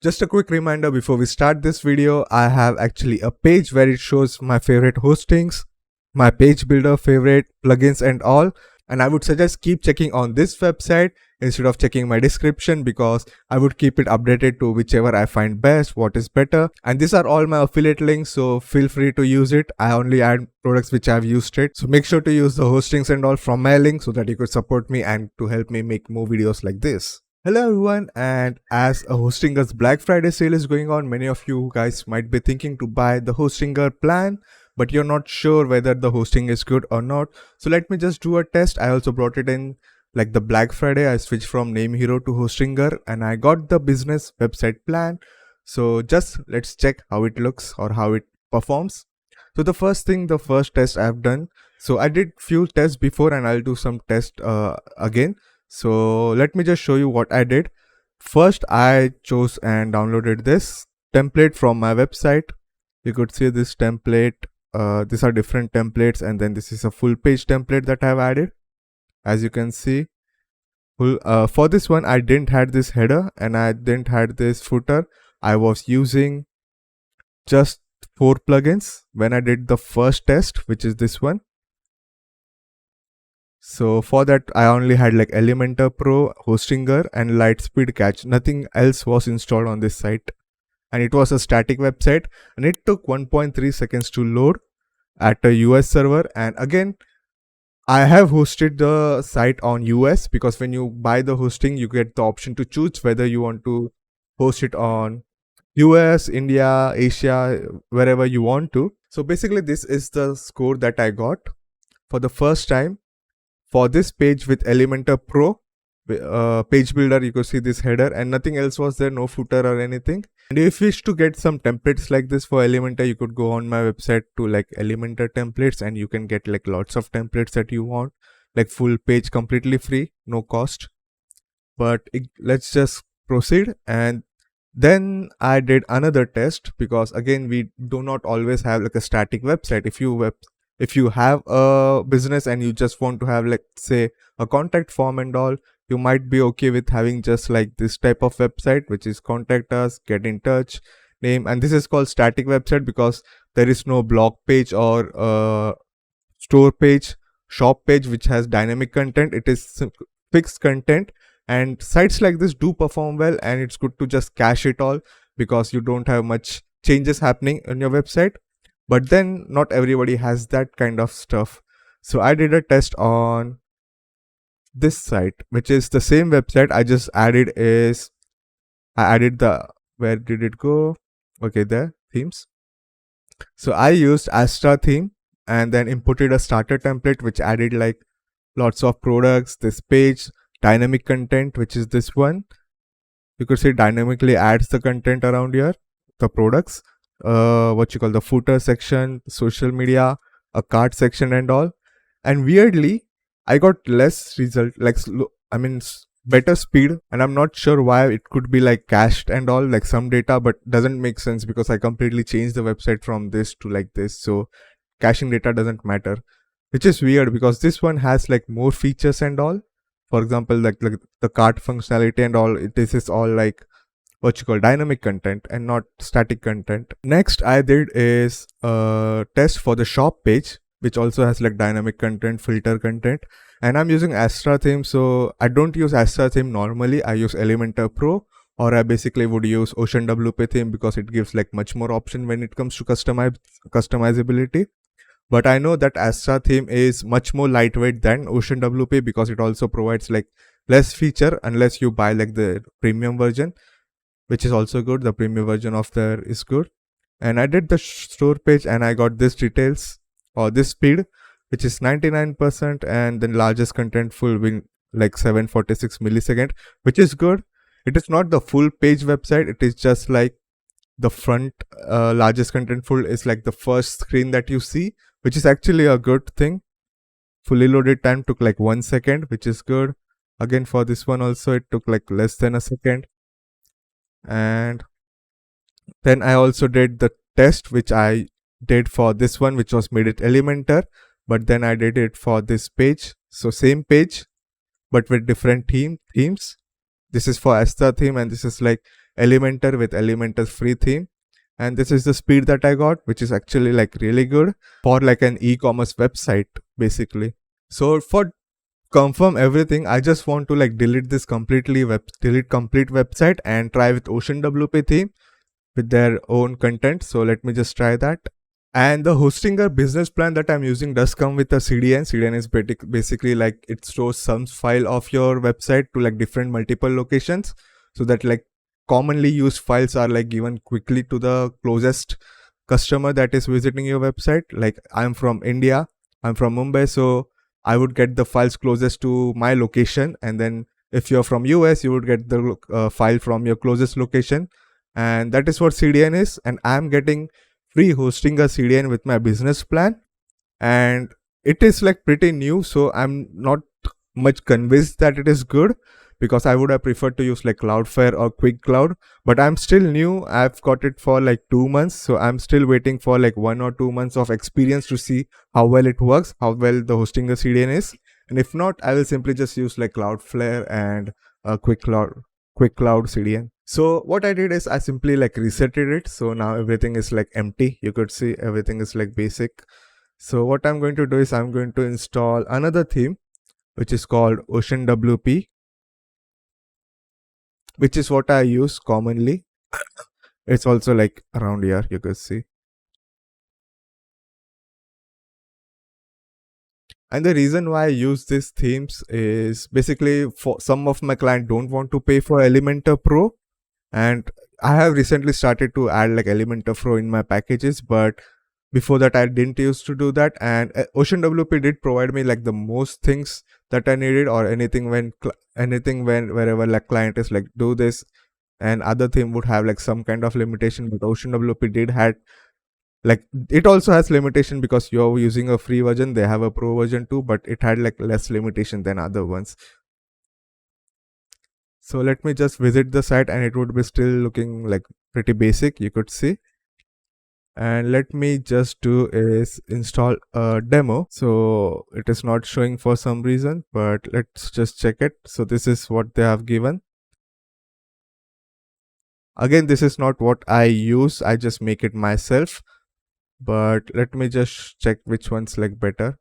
Just a quick reminder before we start this video, I have actually a page where it shows my favorite hostings, my page builder favorite plugins and all. And I would suggest keep checking on this website instead of checking my description, because I would keep it updated to whichever I find best, what is better. And these are all my affiliate links, so feel free to use it. I only add products which I've used it. So make sure to use the hostings and all from my link so that you could support me and to help me make more videos like this. Hello everyone, and as a Hostinger's Black Friday sale is going on, many of you guys might be thinking to buy the Hostinger plan, but you're not sure whether the hosting is good or not. So let me just do a test. I also brought it in like the Black Friday. I switched from Name Hero to Hostinger and I got the business website plan. So just let's check how it looks or how it performs. So the first test I've done. So I did few tests before and I'll do some tests again. So let me just show you what I did. First, I chose and downloaded this template from my website. You could see this template. These are different templates, and then this is a full page template that I've added. As you can see, for this one, I didn't had this header and I didn't had this footer. I was using just 4 plugins when I did the first test, which is this one. So for that, I only had like Elementor Pro, Hostinger and Lightspeed Cache. Nothing else was installed on this site. And it was a static website and it took 1.3 seconds to load at a US server. And again, I have hosted the site on US, because when you buy the hosting, you get the option to choose whether you want to host it on US, India, Asia, wherever you want to. So basically this is the score that I got for the first time. For this page with Elementor Pro page builder, you could see this header and nothing else was there, no footer or anything. And if you wish to get some templates like this for Elementor, you could go on my website to like Elementor templates and you can get like lots of templates that you want, like full page completely free, no cost. But let's just proceed. And then I did another test, because again, we do not always have like a static website. If you have a business and you just want to have, like, say, a contact form and all, you might be okay with having just like this type of website, which is contact us, get in touch, name. And this is called static website because there is no blog page or store page, shop page, which has dynamic content. It is fixed content. And sites like this do perform well, and it's good to just cache it all because you don't have much changes happening on your website. But then not everybody has that kind of stuff. So I did a test on this site, which is the same website. I just added where did it go? Okay, there, themes. So I used Astra theme and then imported a starter template, which added like lots of products, this page, dynamic content, which is this one. You could say dynamically adds the content around here, the products. The footer section, social media, a cart section and all. And weirdly, I got less result, like better speed, and I'm not sure why. It could be like cached and all, like some data, but doesn't make sense because I completely changed the website from this to like this. So caching data doesn't matter, which is weird because this one has like more features and all. For example, like the cart functionality and all, this is all like dynamic content and not static content. Next I did is a test for the shop page, which also has like dynamic content, filter content, and I'm using Astra theme. So I don't use Astra theme normally. I use Elementor Pro, or I basically would use Oceanwp theme because it gives like much more option when it comes to customizability. But I know that Astra theme is much more lightweight than Oceanwp because it also provides like less feature unless you buy like the premium version, which is also good. The premium version of there is good. And I did the store page and I got this details or this speed, which is 99%, and then largest content full win like 746 millisecond, which is good. It is not the full page website. It is just like the front largest content full is like the first screen that you see, which is actually a good thing. Fully loaded time took like 1 second, which is good. Again, for this one also, it took like less than a second. And then I also did the test which I did for this one, which was made it Elementor, but then I did it for this page. So same page but with different themes. This is for Astra theme and this is like Elementor with Elementor's free theme. And this is the speed that I got, which is actually like really good for like an e-commerce website basically. So for confirm everything, I just want to like delete this delete complete website and try with Oceanwp theme with their own content. So let me just try that. And the Hostinger business plan that I'm using does come with a CDN. CDN is basically like it stores some file of your website to like different multiple locations, so that like commonly used files are like given quickly to the closest customer that is visiting your website. Like I'm from India, I'm from Mumbai, so I would get the files closest to my location, and then if you're from US, you would get the file from your closest location. And that is what CDN is. And I'm getting free hosting a CDN with my business plan, and it is like pretty new, so I'm not much convinced that it is good, because I would have preferred to use like Cloudflare or Quick Cloud. But I'm still new. I've got it for like 2 months, so I'm still waiting for like 1 or 2 months of experience to see how well it works, how well the hosting a CDN is. And if not, I will simply just use like Cloudflare and Quick Cloud CDN. So what I did is I simply like resetted it. So now everything is like empty. You could see everything is like basic. So what I'm going to do is I'm going to install another theme, which is called Oceanwp, which is what I use commonly. It's also like around here, you could see. And the reason why I use these themes is basically for some of my clients don't want to pay for Elementor Pro, and I have recently started to add like Elementor Pro in my packages, but before that I didn't used to do that. And Oceanwp did provide me like the most things that I needed, or anything when wherever like client is like do this, and other theme would have like some kind of limitation. But Oceanwp did had like, it also has limitation because you're using a free version, they have a pro version too, but it had like less limitation than other ones. So let me just visit the site, and it would be still looking like pretty basic, you could see. And let me just do is install a demo. So it is not showing for some reason, but let's just check it. So this is what they have given. Again, this is not what I use, I just make it myself. But let me just check which one's like better.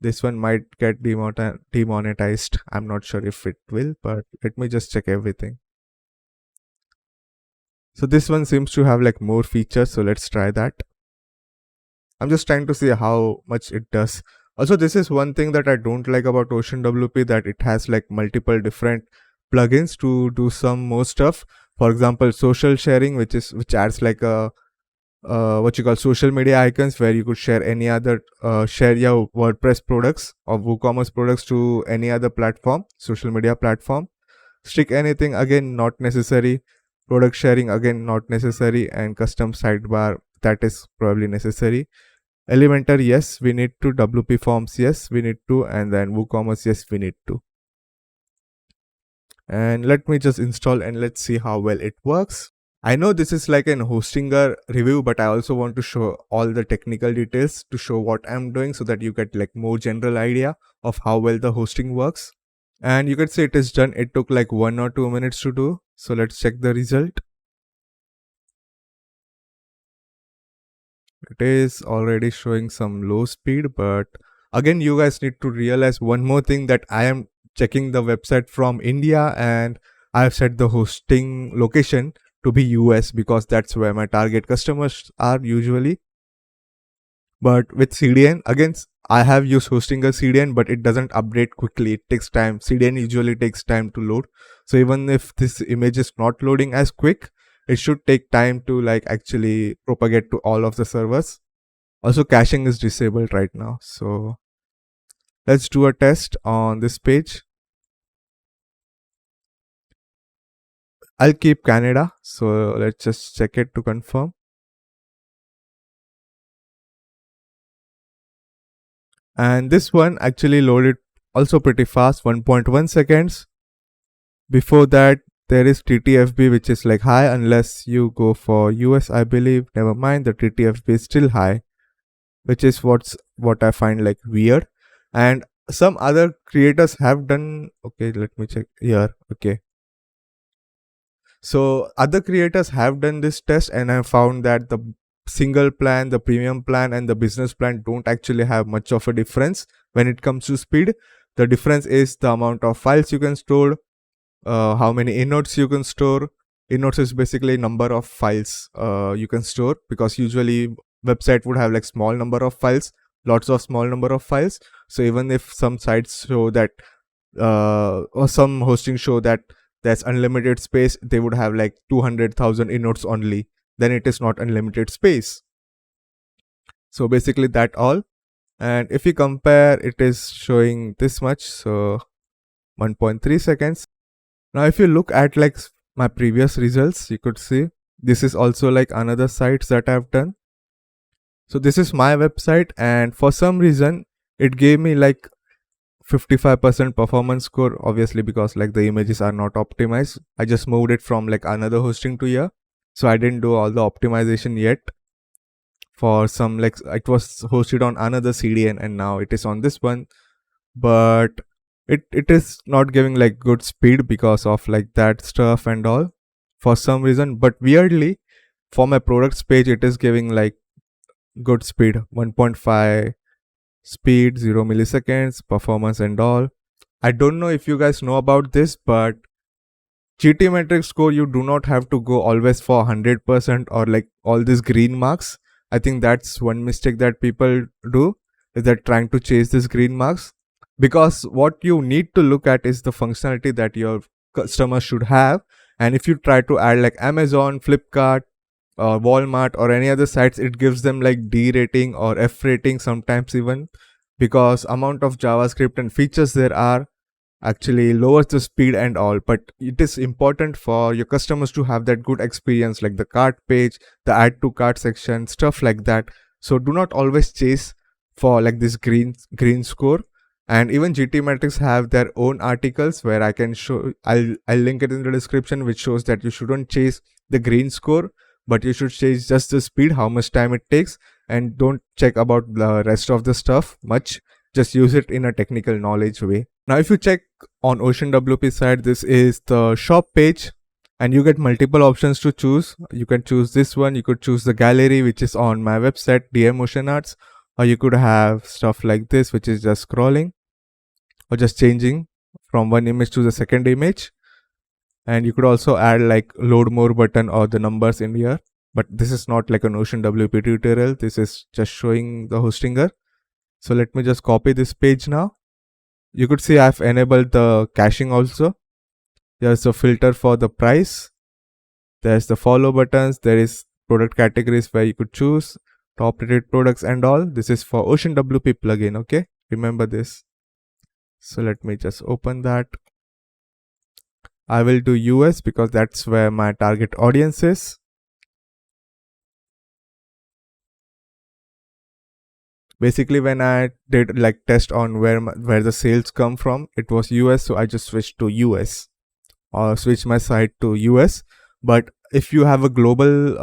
This one might get demonetized. I'm not sure if it will, but let me just check everything. So this one seems to have like more features, so let's try that. I'm just trying to see how much it does. Also, this is one thing that I don't like about Oceanwp, that it has like multiple different plugins to do some more stuff. For example, social sharing, which adds like a what you call social media icons, where you could share any other share your WordPress products or WooCommerce products to any other platform, social media platform. Stick anything, again not necessary. Product sharing, again not necessary. And custom sidebar, that is probably necessary. Elementor, yes we need to. WP forms, yes we need to. And then WooCommerce, yes we need to. And let me just install, and let's see how well it works. I know this is like an Hostinger review, but I also want to show all the technical details to show what I'm doing, so that you get like more general idea of how well the hosting works. And you could say it is done. It took like 1 or 2 minutes to do. So let's check the result. It is already showing some low speed, but again, you guys need to realize one more thing, that I am checking the website from India, and I have set the hosting location to be US, because that's where my target customers are usually. But with CDN, again, I have used hosting a CDN, but it doesn't update quickly. It takes time. CDN usually takes time to load. So even if this image is not loading as quick, it should take time to like actually propagate to all of the servers. Also, caching is disabled right now. So let's do a test on this page. I'll keep Canada. So let's just check it to confirm. And this one actually loaded also pretty fast, 1.1 seconds. Before that, there is TTFB, which is like high unless you go for US, I believe. Never mind, the TTFB is still high, which is what I find like weird. And some other creators have done, okay, let me check here. Okay, So other creators have done this test, and I found that the single plan, the premium plan, and the business plan don't actually have much of a difference when it comes to speed. The difference is the amount of files you can store, how many innodes you can store. Innodes is basically number of files you can store, because usually website would have like small number of files, lots of small number of files. So even if some sites show that or some hosting show that there's unlimited space, they would have like 200,000 innodes only, then it is not unlimited space. So basically that all. And if you compare, it is showing this much, so 1.3 seconds. Now if you look at like my previous results, you could see this is also like another sites that I've done. So this is my website, and for some reason it gave me like 55% performance score, obviously because like the images are not optimized. I just moved it from like another hosting to here, so I didn't do all the optimization yet. For some, like it was hosted on another CDN and now it is on this one, but it is not giving like good speed because of like that stuff and all for some reason. But weirdly, for my products page, it is giving like good speed, 1.5 speed, 0 milliseconds, performance and all. I don't know if you guys know about this, but GT metric score, you do not have to go always for 100% or like all these green marks. I think that's one mistake that people do, is that trying to chase these green marks, because what you need to look at is the functionality that your customer should have. And if you try to add like Amazon, Flipkart, or Walmart or any other sites, it gives them like D rating or F rating sometimes even, because amount of JavaScript and features there are actually lowers the speed and all. But it is important for your customers to have that good experience, like the cart page, the add to cart section, stuff like that. So do not always chase for like this green score. And even GT Metrics have their own articles where I can show, I'll link it in the description, which shows that you shouldn't chase the green score, but you should chase just the speed, how much time it takes, and don't check about the rest of the stuff much. Just use it in a technical knowledge way. Now if you check on Oceanwp side, this is the shop page, and you get multiple options to choose. You can choose this one, you could choose the gallery, which is on my website DM Ocean Arts, or you could have stuff like this, which is just scrolling or just changing from one image to the second image. And you could also add like load more button or the numbers in here, but this is not like an Oceanwp tutorial, this is just showing the hostinger. So let me just copy this page now. You could see I've enabled the caching also. There's a filter for the price, there's the follow buttons, there is product categories where you could choose top rated products and all. This is for Oceanwp plugin, okay, remember this. So let me just open that. I will do US because that's where my target audience is. Basically, when I did like test on where the sales come from, it was US, so I just switched to US or switch my site to US. But if you have a global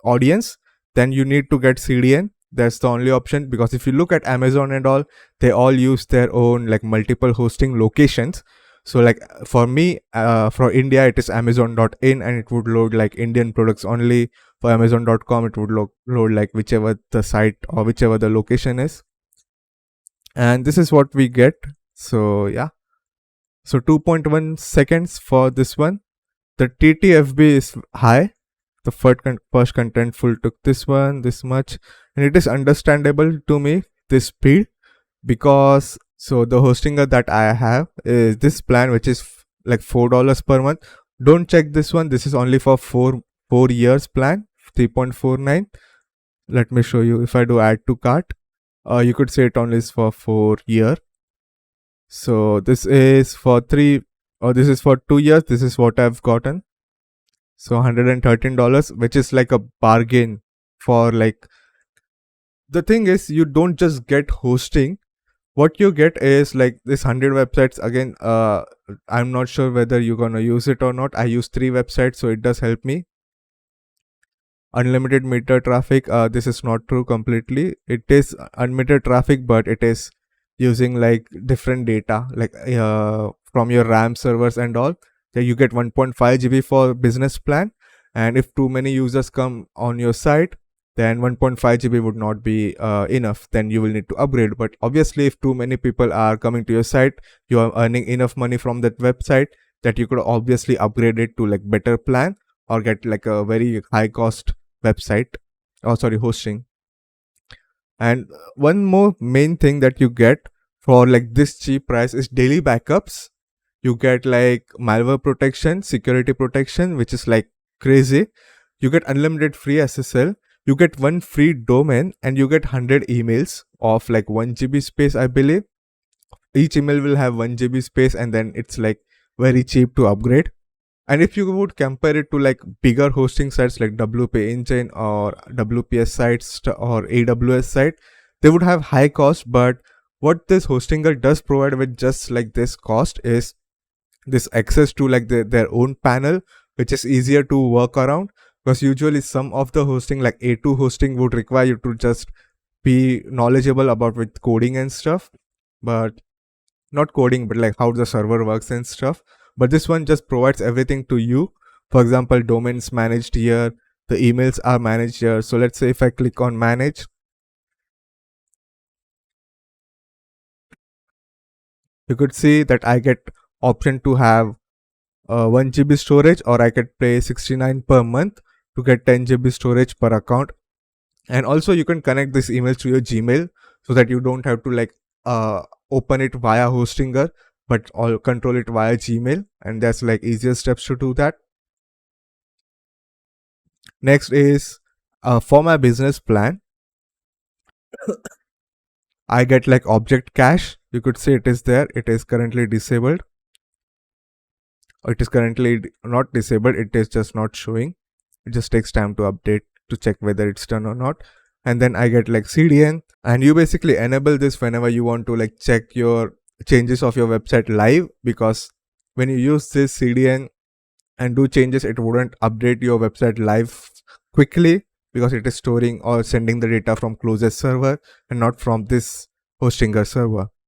audience, then you need to get CDN. That's the only option, because if you look at Amazon and all, they all use their own like multiple hosting locations. So like for me, for India, it is amazon.in, and it would load like Indian products only. For amazon.com, it would load like whichever the site or whichever the location is. And this is what we get. So yeah, so 2.1 seconds for this one. The TTFB is high. The first contentful took this one this much, and it is understandable to me, this speed, because so the hostinger that I have is this plan, which is like $4 per month. Don't check this one, this is only for 4 years plan, 3.49. Let me show you. If I do add to cart, you could say it only is for 4 year. So this is for 3, or this is for 2 years. This is what I've gotten. So $113, which is like a bargain. For like, the thing is, you don't just get hosting. What you get is like this 100 websites. Again, I'm not sure whether you're gonna use it or not. I use 3 websites, so it does help me. Unlimited meter traffic, this is not true completely. It is unlimited traffic, but it is using like different data, like from your RAM servers and all. that you get 1.5 GB for business plan, and if too many users come on your site, then 1.5 GB would not be enough, then you will need to upgrade. But obviously if too many people are coming to your site, you are earning enough money from that website that you could obviously upgrade it to like better plan or get like a very high cost website, oh sorry, hosting. And one more main thing that you get for like this cheap price is daily backups. You get like malware protection, security protection, which is like crazy. You get unlimited free SSL. You get one free domain, and you get 100 emails of like 1 GB space, I believe. Each email will have 1 GB space, and then it's like very cheap to upgrade. And if you would compare it to like bigger hosting sites like WP Engine or WPS sites or AWS site, they would have high cost. But what this hostinger does provide with just like this cost is this access to like their own panel, which is easier to work around, because usually some of the hosting like A2 hosting would require you to just be knowledgeable about with coding and stuff, but not coding, but like how the server works and stuff. But this one just provides everything to you. For example, domains managed here, the emails are managed here. So let's say if I click on manage, you could see that I get option to have 1 GB storage, or I could pay 69 per month to get 10 GB storage per account. And also you can connect this email to your Gmail so that you don't have to like open it via hostinger, but all control it via Gmail, and that's like easier steps to do that. Next is for my business plan, I get like object cache. You could see it is there. It is currently disabled. It is currently not disabled. It is just not showing. It just takes time to update to check whether it's done or not. And then I get like CDN, and you basically enable this whenever you want to like check your changes of your website live, because when you use this CDN and do changes, it wouldn't update your website live quickly because it is storing or sending the data from closest server and not from this hostinger server.